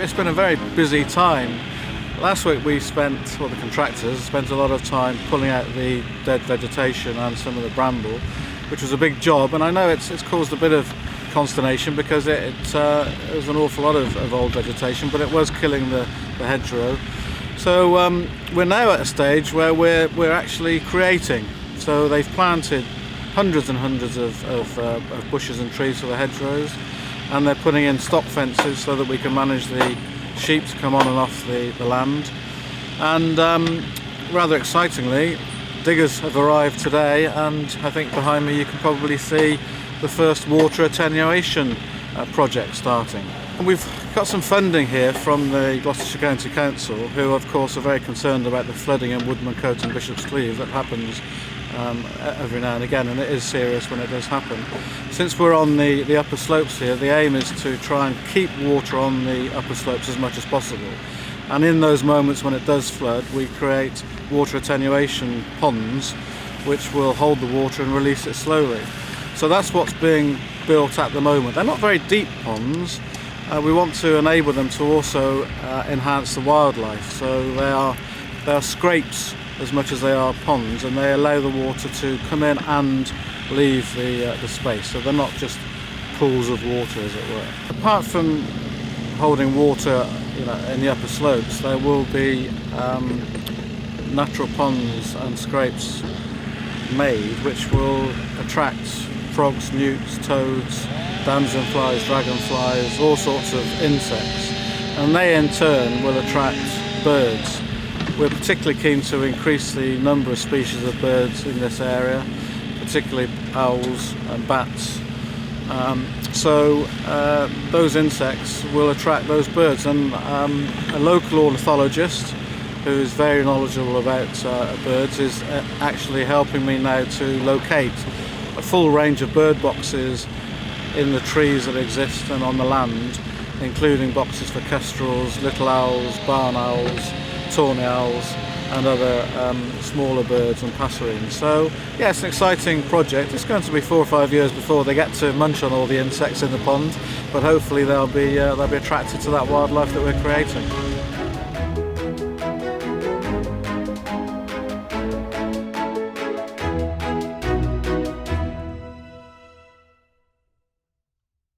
it's been a very busy time. Last week we spent, well, the contractors spent a lot of time pulling out the dead vegetation and some of the bramble, which was a big job, and I know it's caused a bit of consternation because it was an awful lot of old vegetation, but it was killing the hedgerow. So we're now at a stage where we're actually creating. So they've planted hundreds and hundreds of bushes and trees for the hedgerows, and they're putting in stop fences so that we can manage the sheep to come on and off the land. And rather excitingly, diggers have arrived today, and I think behind me you can probably see the first water attenuation project starting. And we've got some funding here from the Gloucestershire County Council, who of course are very concerned about the flooding in Woodmancote and Bishop's Cleeve that happens every now and again, and it is serious when it does happen. Since we're on the upper slopes here, the aim is to try and keep water on the upper slopes as much as possible, and in those moments when it does flood we create water attenuation ponds which will hold the water and release it slowly. So that's what's being built at the moment. They're not very deep ponds. We want to enable them to also enhance the wildlife, so they are scrapes as much as they are ponds, and they allow the water to come in and leave the space, so they're not just pools of water, as it were. Apart from holding water, in the upper slopes, there will be natural ponds and scrapes made which will attract frogs, newts, toads, damselflies, dragonflies, all sorts of insects, and they in turn will attract birds. We're particularly keen to increase the number of species of birds in this area, particularly owls and bats. So those insects will attract those birds, and a local ornithologist who is very knowledgeable about birds is actually helping me now to locate a full range of bird boxes in the trees that exist and on the land, including boxes for kestrels, little owls, barn owls, tawny owls and other smaller birds and passerines. So yeah, it's an exciting project. It's going to be 4 or 5 years before they get to munch on all the insects in the pond, but hopefully they'll be attracted to that wildlife that we're creating.